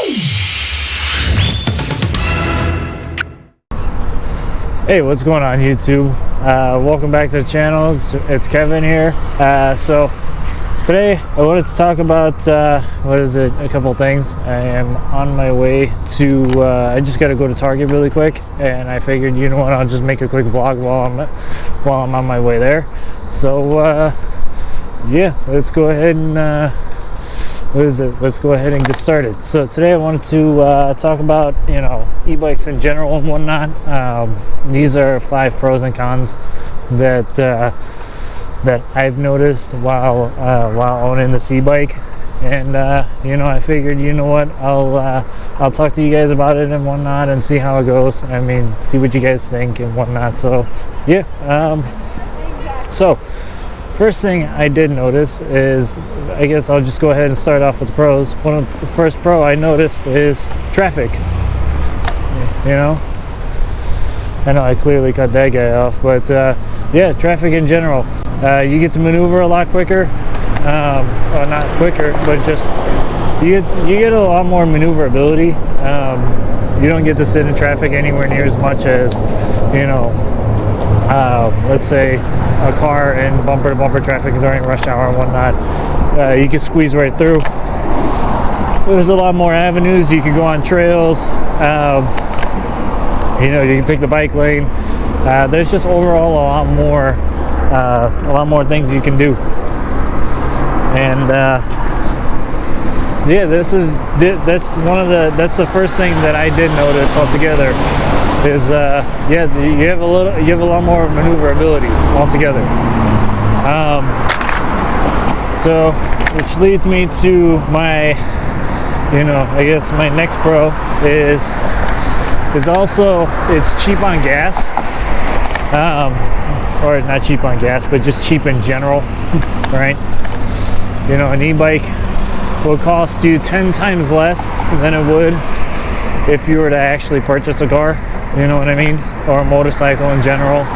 Hey, what's going on YouTube? Welcome back to the channel. It's Kevin here. So today I wanted to talk about a couple things. I am on my way to I just got to go to Target really quick, and I figured, you know what, I'll just make a quick vlog while I'm on my way there. So yeah, let's go ahead and let's go ahead and get started. So today I wanted to talk about, you know, e-bikes in general and whatnot. These are 5 pros and cons that I've noticed while owning this e-bike, and you know, I figured, you know what, I'll talk to you guys about it and whatnot and see how it goes. I mean, see what you guys think and whatnot. So yeah, so first thing I did notice is, I guess I'll just go ahead and start off with the pros. One of the first pro I noticed is traffic. You know, I know I clearly cut that guy off, but yeah, traffic in general. You get to maneuver a lot quicker. Well, not quicker, but just you get a lot more maneuverability. You don't get to sit in traffic anywhere near as much as, you know, let's say a car in bumper-to-bumper traffic during rush hour and whatnot. You can squeeze right through. There's a lot more avenues. You can go on trails. You know, you can take the bike lane. There's just overall a lot more things you can do. And yeah, that's the first thing that I did notice altogether. Is yeah, you have a lot more maneuverability altogether. So, which leads me to my, you know, I guess my next pro is also, it's cheap on gas, or not cheap on gas, but just cheap in general, right? You know, an e-bike will cost you 10 times less than it would if you were to actually purchase a car. You know what I mean? Or a motorcycle in general.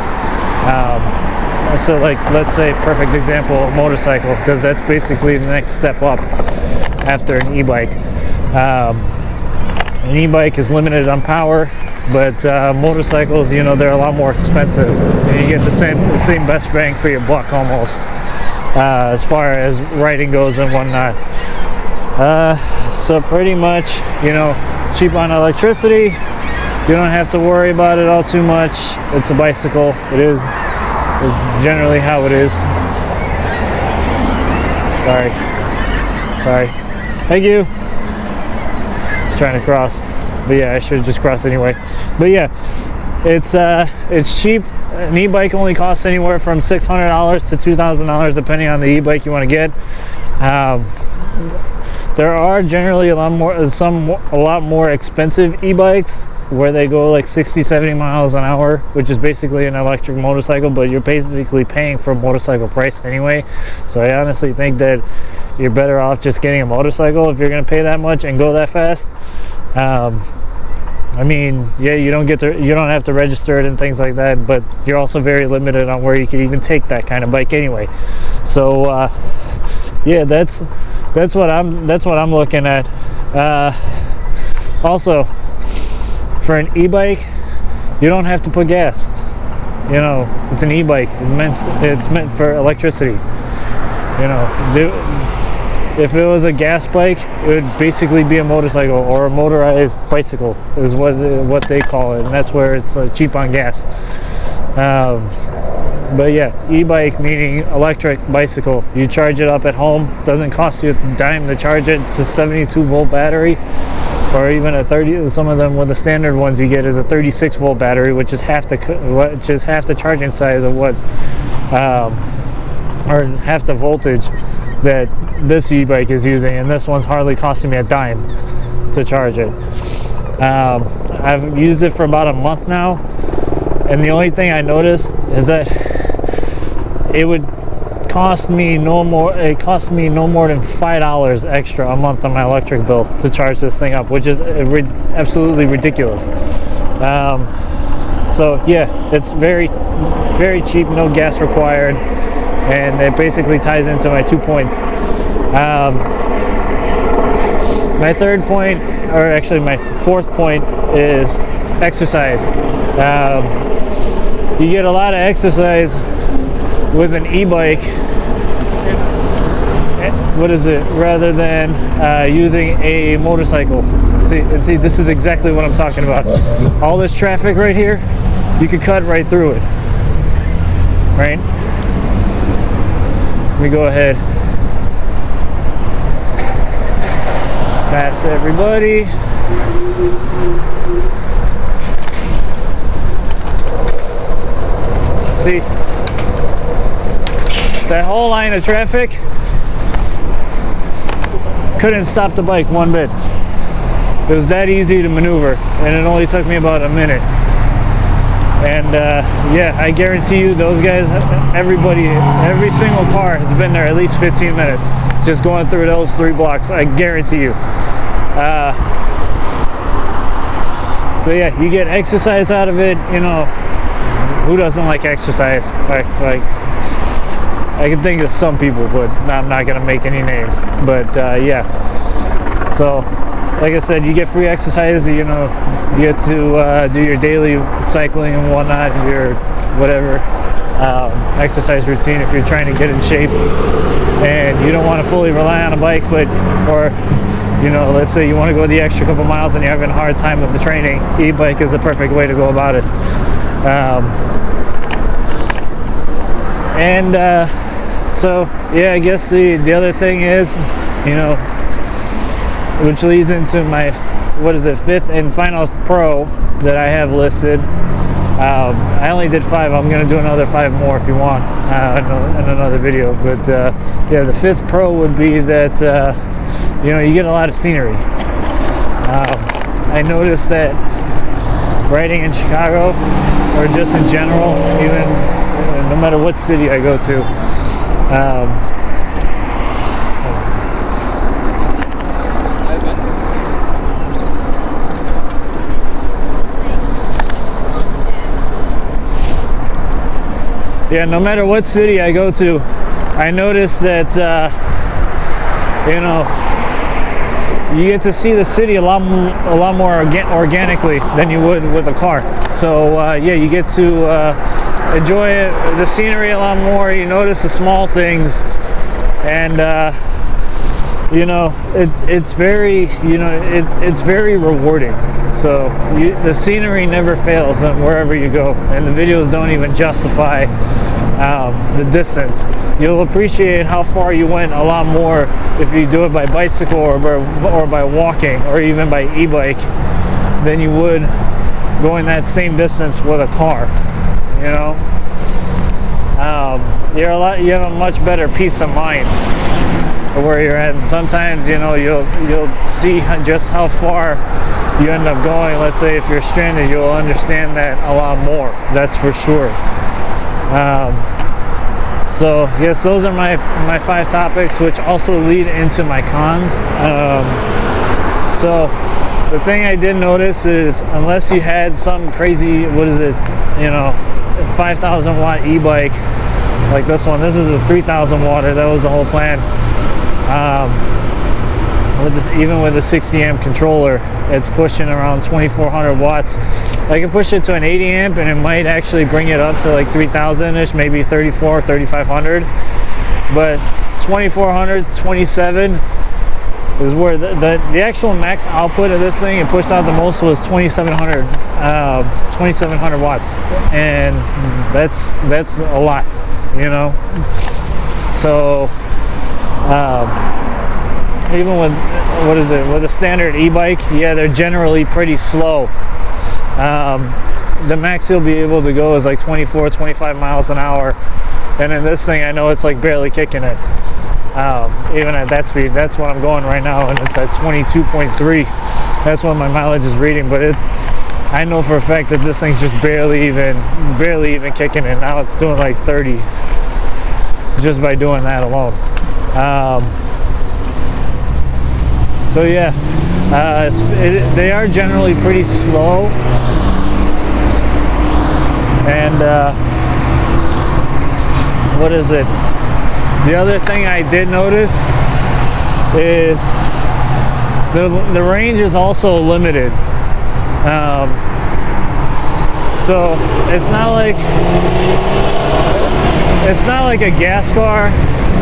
So like, let's say, perfect example, a motorcycle, because that's basically the next step up after an e-bike. An e-bike is limited on power, but motorcycles, you know, they're a lot more expensive. And you get the same best bang for your buck almost, as far as riding goes and whatnot. So pretty much, you know, cheap on electricity. You don't have to worry about it all too much. It's a bicycle. It's generally how it is. Sorry. Thank you. Trying to cross, but yeah, I should just cross anyway. But yeah, it's cheap. An e-bike only costs anywhere from $600 to $2,000 depending on the e-bike you want to get. There are generally a lot more expensive e-bikes where they go like 60-70 miles an hour, which is basically an electric motorcycle, but you're basically paying for a motorcycle price anyway. So I honestly think that you're better off just getting a motorcycle if you're going to pay that much and go that fast. I mean, yeah, you don't have to register it and things like that, but you're also very limited on where you can even take that kind of bike anyway. So yeah, that's what I'm looking at. Also, for an e-bike, you don't have to put gas. You know, it's an e-bike. It's meant for electricity. You know, if it was a gas bike, it would basically be a motorcycle, or a motorized bicycle is what they call it, and that's where it's cheap on gas. But yeah, e-bike meaning electric bicycle. You charge it up at home. Doesn't cost you a dime to charge it. It's a 72-volt battery, or even a 30. Some of them, with the standard ones you get, is a 36-volt battery, which is half the charging size of what, or half the voltage that this e-bike is using, and this one's hardly costing me a dime to charge it. I've used it for about a month now, and the only thing I noticed is that it would cost me no more than $5 extra a month on my electric bill to charge this thing up, which is absolutely ridiculous. So yeah, it's very, very cheap, no gas required, and it basically ties into my 2 points. my third point, or actually my fourth point, is exercise. You get a lot of exercise with an e-bike, rather than using a motorcycle. See, this is exactly what I'm talking about. All this traffic right here, you could cut right through it, right? Let me go ahead, pass everybody. See, that whole line of traffic couldn't stop the bike one bit. It was that easy to maneuver, and it only took me about a minute. And yeah, I guarantee you those guys, everybody, every single car has been there at least 15 minutes just going through those 3 blocks. I guarantee you. So yeah, you get exercise out of it. You know, who doesn't like exercise? Like I can think of some people, but I'm not gonna make any names. But yeah, so like I said, you get free exercise. You know, you get to do your daily cycling and whatnot, your whatever exercise routine if you're trying to get in shape and you don't want to fully rely on a bike, but or you know, let's say you want to go the extra couple miles and you're having a hard time with the training, e-bike is the perfect way to go about it. So yeah, I guess the other thing is, you know, which leads into my fifth and final pro that I have listed. I only did 5. I'm gonna do another 5 more if you want in another video. But yeah, the 5th pro would be that you know, you get a lot of scenery. I noticed that riding in Chicago, or just in general, even no matter what city I go to, yeah, no matter what city I go to, I notice that you know, you get to see the city a lot more organically than you would with a car. So yeah, you get to enjoy the scenery a lot more. You notice the small things, and you know, it's very, you know, it's very rewarding. So the scenery never fails wherever you go, and the videos don't even justify the distance. You'll appreciate how far you went a lot more if you do it by bicycle or by walking or even by e-bike than you would going that same distance with a car. You know, you have a much better peace of mind where you're at. And sometimes, you know, you'll see just how far you end up going. Let's say if you're stranded, you'll understand that a lot more. That's for sure. So yes, those are my 5 topics, which also lead into my cons. So the thing I did notice is, unless you had some crazy, what is it, you know, 5,000 watt e-bike like this one. This is a 3,000 watt. That was the whole plan. With this, even with the 60 amp controller, it's pushing around 2,400 watts. I can push it to an 80 amp and it might actually bring it up to like 3,000-ish, maybe 3,400, 3,500. But 2,400, 27 is where the actual max output of this thing, it pushed out the most, was 2,700 watts, and that's a lot, you know. So even with with a standard e-bike, yeah, they're generally pretty slow. The max you'll be able to go is like 24, 25 miles an hour, and in this thing I know it's like barely kicking it. Even at that speed, that's what I'm going right now, and it's at 22.3. That's what my mileage is reading, but I know for a fact that this thing's just barely even kicking it. Now it's doing like 30 just by doing that alone. So yeah, they are generally pretty slow, and what is it? The other thing I did notice is the range is also limited. So it's not like a gas car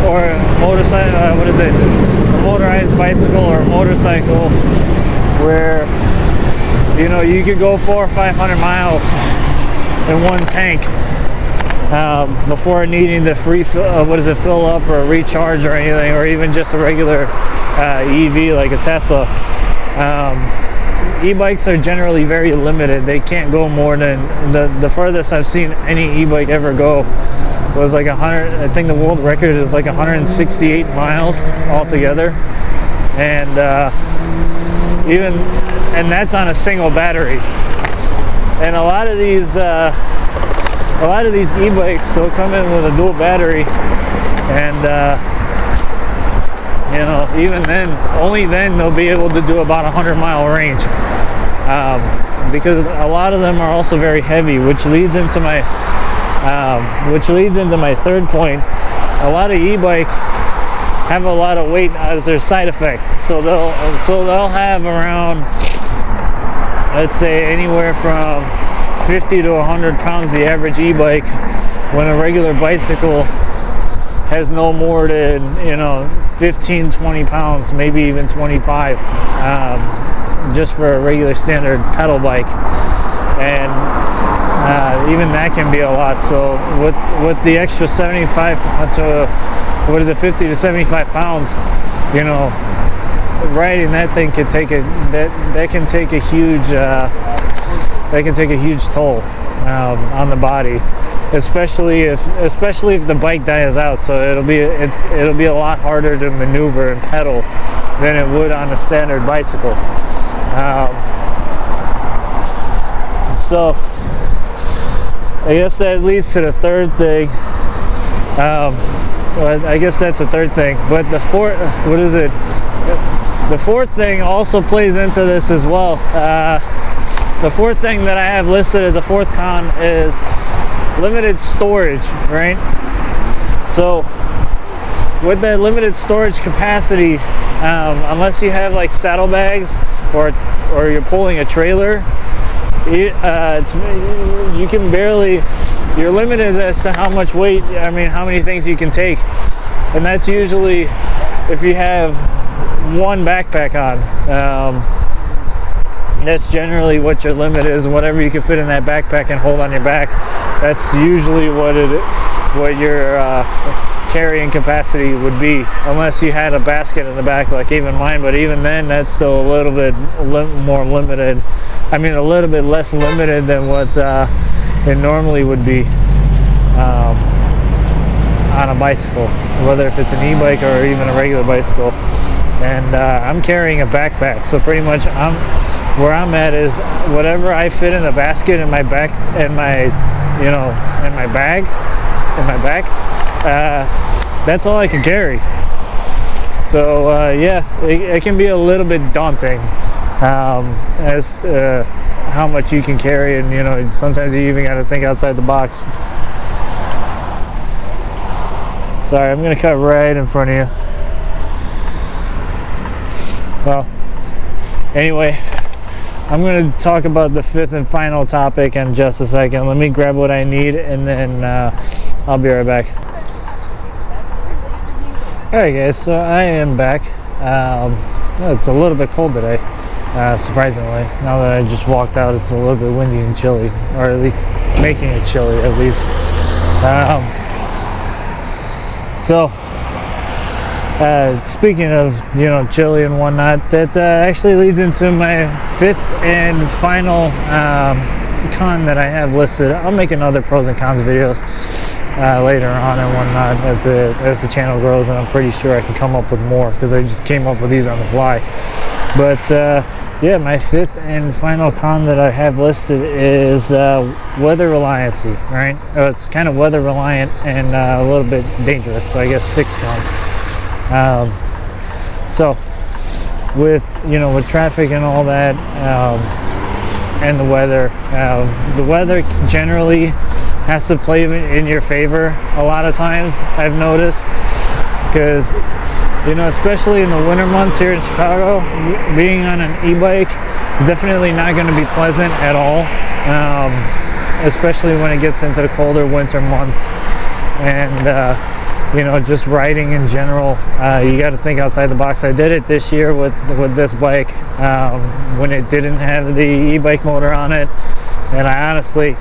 or a motorcycle. What is it? A motorized bicycle or a motorcycle, where you could go 400 or 500 miles in one tank before needing to fill up or recharge or anything, or even just a regular EV like a Tesla. E-bikes are generally very limited. They can't go more than the furthest I've seen any e-bike ever go was like 100. I think the world record is like 168 miles altogether, and that's on a single battery. And a lot of these e-bikes still come in with a dual battery, and even then, only then they'll be able to do about 100-mile range, because a lot of them are also very heavy, which leads into my third point. A lot of e-bikes have a lot of weight as their side effect, so they'll have around, let's say, anywhere from 50 to 100 pounds, the average e-bike, when a regular bicycle has no more than 15, 20 pounds, maybe even 25, just for a regular standard pedal bike. And even that can be a lot. So with the extra 75 to 50 to 75 pounds, riding that thing can take a huge toll on the body, especially if the bike dies out. So it'll be a lot harder to maneuver and pedal than it would on a standard bicycle. So I guess that leads to the third thing. I guess that's the third thing. But the fourth thing also plays into this as well. The fourth thing that I have listed as a fourth con is limited storage, right? So with that limited storage capacity, unless you have like saddlebags or you're pulling a trailer, you're limited as to how much weight, how many things you can take. And that's usually if you have one backpack on. That's generally what your limit is. Whatever you can fit in that backpack and hold on your back, that's usually what your carrying capacity would be, unless you had a basket in the back like even mine. But even then, that's still a little bit more limited. A little bit less limited than what it normally would be on a bicycle, whether if it's an e-bike or even a regular bicycle. And I'm carrying a backpack, so pretty much where I'm at is whatever I fit in the basket in my back, in my bag, that's all I can carry. So it can be a little bit daunting as to how much you can carry, and sometimes you even got to think outside the box. Sorry, I'm gonna cut right in front of you. Well, anyway, I'm going to talk about the fifth and final topic in just a second. Let me grab what I need, and then I'll be right back. Alright guys, so I am back. It's a little bit cold today, surprisingly. Now that I just walked out, it's a little bit windy and chilly, or at least making it chilly at least. Speaking of chilly and whatnot, that actually leads into my fifth and final con that I have listed. I'll make another pros and cons videos later on and whatnot as the channel grows, and I'm pretty sure I can come up with more because I just came up with these on the fly. But my fifth and final con that I have listed is weather reliancy, right? It's kind of weather reliant and a little bit dangerous, so I guess 6 cons. So with traffic and all that, and the weather generally has to play in your favor a lot of times, I've noticed, because you know, especially in the winter months here in Chicago, being on an e-bike is definitely not going to be pleasant at all, especially when it gets into the colder winter months. And you know, just riding in general, you got to think outside the box. I did it this year with this bike when it didn't have the e-bike motor on it, and I honestly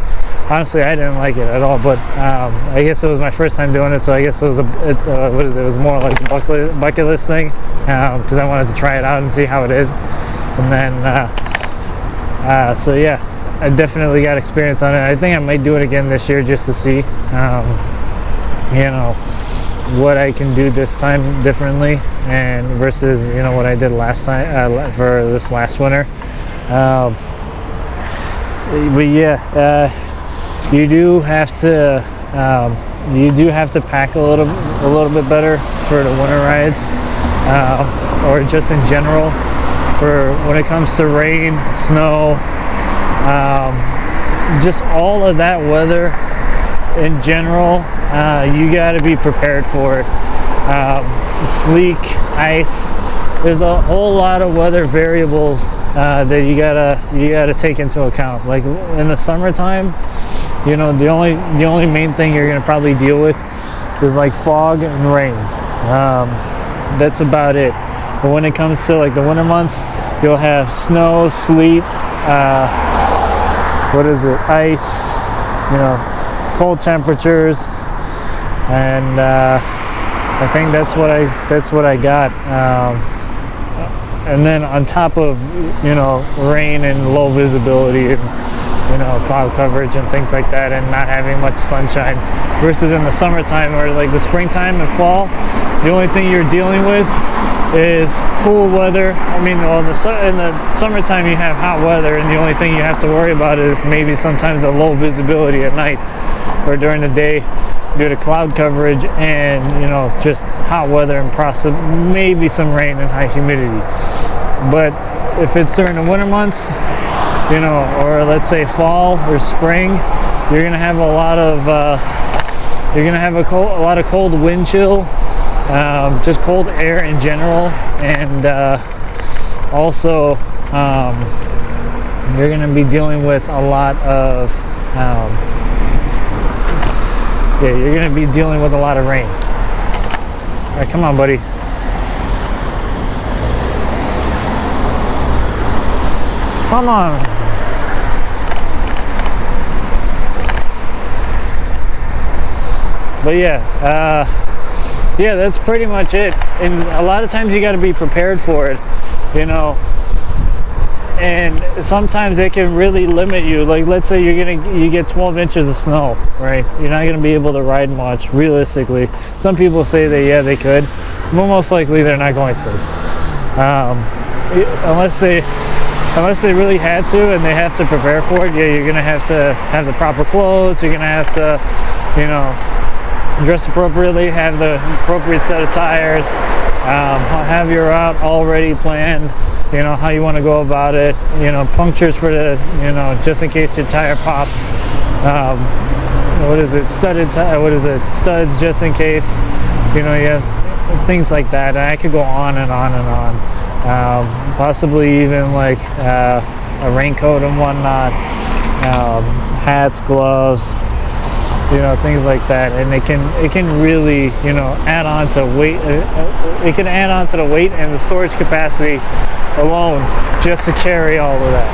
I didn't like it at all. But I guess it was my first time doing it, so I guess it was it was more like a bucket list thing, because I wanted to try it out and see how it is. And then so yeah, I definitely got experience on it. I think I might do it again this year just to see, you know, what I can do this time differently, and versus, you know, what I did last time for this last winter. But yeah, you do have to pack a little bit better for the winter rides, or just in general for when it comes to rain, snow, just all of that weather in general. You got to be prepared for it. Sleek, ice. There's a whole lot of weather variables that you gotta take into account. Like in the summertime, you know, the only main thing you're gonna probably deal with is like fog and rain. That's about it. But when it comes to like the winter months, you'll have snow, sleet, ice, you know, cold temperatures. And I think that's what I got. And then on top of, you know, rain and low visibility and, you know, cloud coverage and things like that, and not having much sunshine, versus in the summertime or like the springtime and fall, the only thing you're dealing with is cool weather. I mean, well, in the summertime you have hot weather, and the only thing you have to worry about is maybe sometimes a low visibility at night or during the day due to cloud coverage and, you know, just hot weather and maybe some rain and high humidity. But if it's during the winter months, you know, or let's say fall or spring, you're gonna have a lot of cold wind chill, just cold air in general, and also you're gonna be dealing with a lot of you're going to be dealing with a lot of rain. All right, come on, buddy. Come on. But yeah, that's pretty much it. And a lot of times you got to be prepared for it, you know. And sometimes it can really limit you. Like, let's say you get 12 inches of snow, right? You're not going to be able to ride much, realistically. Some people say that, yeah, they could, but most likely they're not going to. Unless they really had to and they have to prepare for it, yeah, you're going to have the proper clothes. You're going to have to, you know, dress appropriately, have the appropriate set of tires, have your route already planned. You know, how you want to go about it, you know, punctures for the, you know, just in case your tire pops, studs just in case, you know, you have things like that. And I could go on and on and on, possibly even like a raincoat and whatnot, hats, gloves, you know, things like that. And it can really, you know, add on to weight. It can add on to the weight and the storage capacity alone just to carry all of that.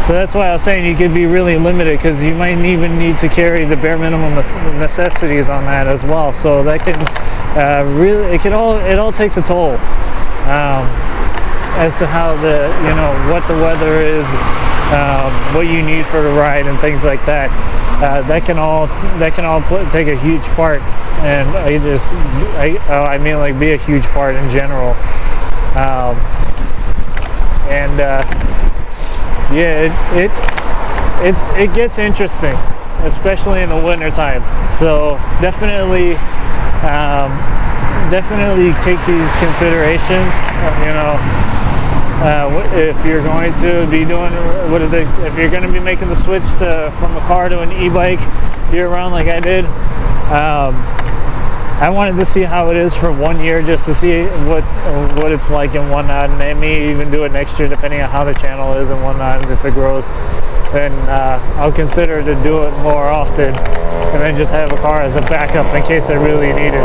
So that's why I was saying you could be really limited, because you might even need to carry the bare minimum necessities on that as well. So that can it all takes a toll as to how you know, what the weather is, what you need for the ride and things like that. That can all take a huge part, and I mean like be a huge part in general. It gets interesting, especially in the winter time. So definitely take these considerations. You know, if you're going to be doing if you're going to be making the switch from a car to an e-bike year round like I did. I wanted to see how it is for 1 year, just to see what it's like and whatnot, and I may even do it next year depending on how the channel is and whatnot. If it grows, then I'll consider to do it more often, and then just have a car as a backup in case I really need it.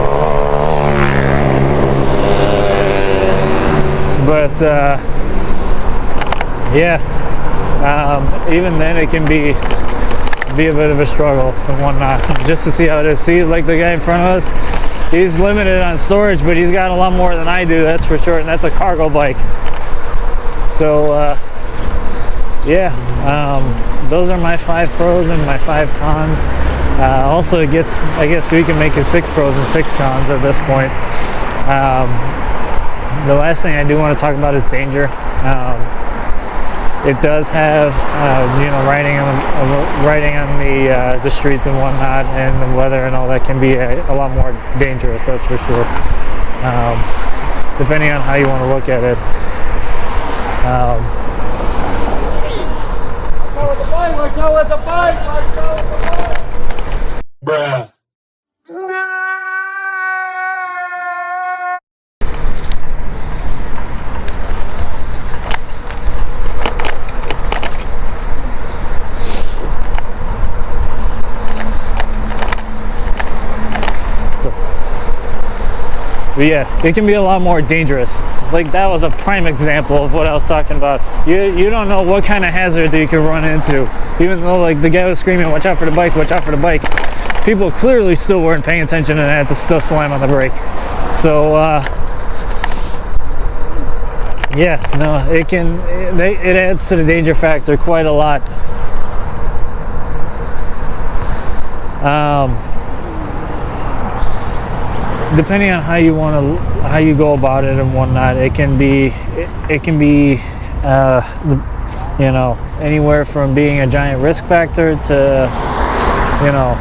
But yeah, even then it can be a bit of a struggle and whatnot, just to see how it is. See, like the guy in front of us, he's limited on storage, but he's got a lot more than I do, that's for sure, and that's a cargo bike. So yeah, those are my 5 pros and my 5 cons. Also, it gets, I guess we can make it 6 pros and 6 cons at this point. The last thing I do want to talk about is danger. It does have, you know, riding on the streets and whatnot, and the weather and all that can be a lot more dangerous. That's for sure. Depending on how you want to look at it. Go with the bike. Let's go with the bike. Let's go with the bike. Bruh. But yeah, it can be a lot more dangerous. Like that was a prime example of what I was talking about. You don't know what kind of hazards you can run into. Even though like the guy was screaming, watch out for the bike, watch out for the bike. People clearly still weren't paying attention and had to still slam on the brake. So yeah, no, it adds to the danger factor quite a lot. Depending on how you go about it and whatnot, it can be you know, anywhere from being a giant risk factor to, you know,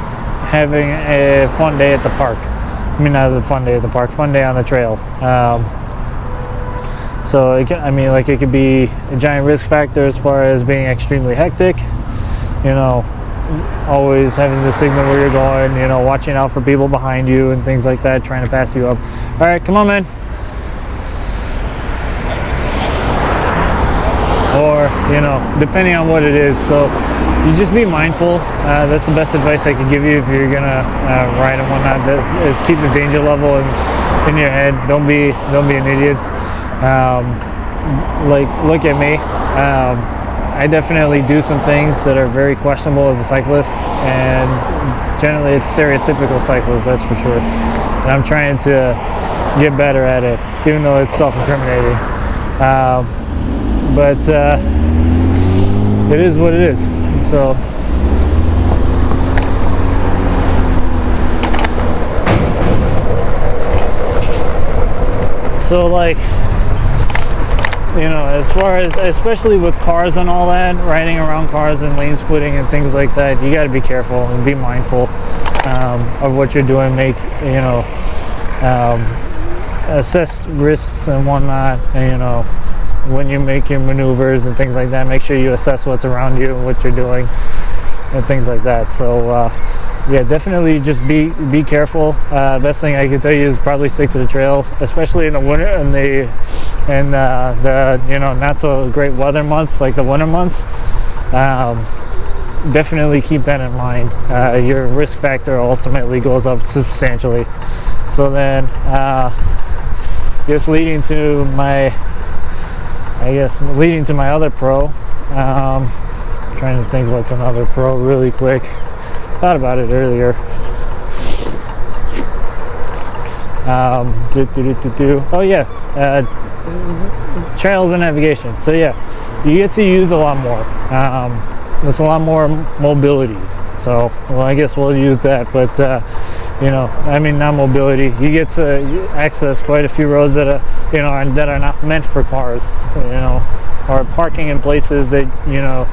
having a fun day at the park. I mean, not a fun day at the park, fun day on the trail. So it could be a giant risk factor as far as being extremely hectic, you know, always having to signal where you're going, you know, watching out for people behind you and things like that, trying to pass you up. All right, come on, man. Or, you know, depending on what it is. So you just be mindful. That's the best advice I could give you if you're gonna ride and whatnot. That is, keep the danger level in your head. Don't be an idiot. Like, look at me. I definitely do some things that are very questionable as a cyclist, and generally it's stereotypical cyclist, that's for sure. And I'm trying to get better at it, even though it's self-incriminating. But it is what it is. So like, you know, as far as, especially with cars and all that, riding around cars and lane splitting and things like that, you got to be careful and be mindful of what you're doing. Make, you know, assess risks and whatnot, and, you know, when you make your maneuvers and things like that, make sure you assess what's around you and what you're doing and things like that. So yeah, definitely just be careful. Best thing I can tell you is probably stick to the trails, especially in the winter and the you know, not so great weather months like the winter months. Definitely keep that in mind. Your risk factor ultimately goes up substantially. So then just leading to my other pro. Trying to think what's another pro really quick. Thought about it earlier. Oh yeah, trails and navigation. So yeah, you get to use a lot more. There's a lot more mobility. So, well, I guess we'll use that. But you know, I mean, not mobility. You get to access quite a few roads that are, you know, that are not meant for cars. You know, or parking in places that, you know,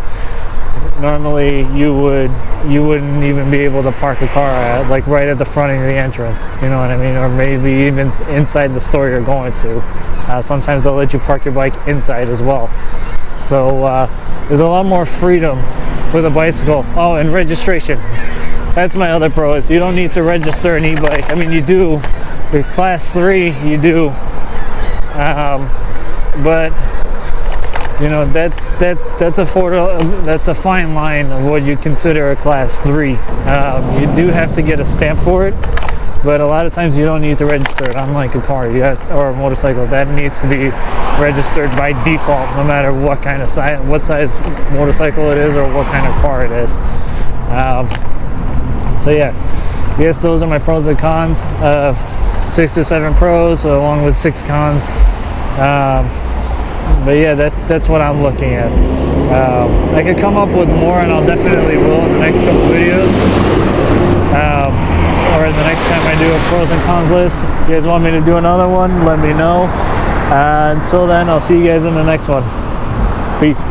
normally you wouldn't even be able to park a car at, like right at the front of the entrance, you know what I mean, or maybe even inside the store you're going to. Sometimes they'll let you park your bike inside as well. So there's a lot more freedom with a bicycle. Oh, and registration. that's my other pro, is you don't need to register an e-bike. I mean, you do with class 3, you do, but you know, that's a fine line of what you consider a class 3. You do have to get a stamp for it, but a lot of times you don't need to register it, unlike a car or a motorcycle. That needs to be registered by default, no matter what kind of size, what size motorcycle it is or what kind of car it is. So yeah, I guess those are my pros and cons of 6 to 7 pros along with 6 cons. But yeah, that's what I'm looking at. I could come up with more, and I'll definitely will in the next couple videos, or the next time I do a pros and cons list. If you guys want me to do another one, let me know. Until then, I'll see you guys in the next one. Peace.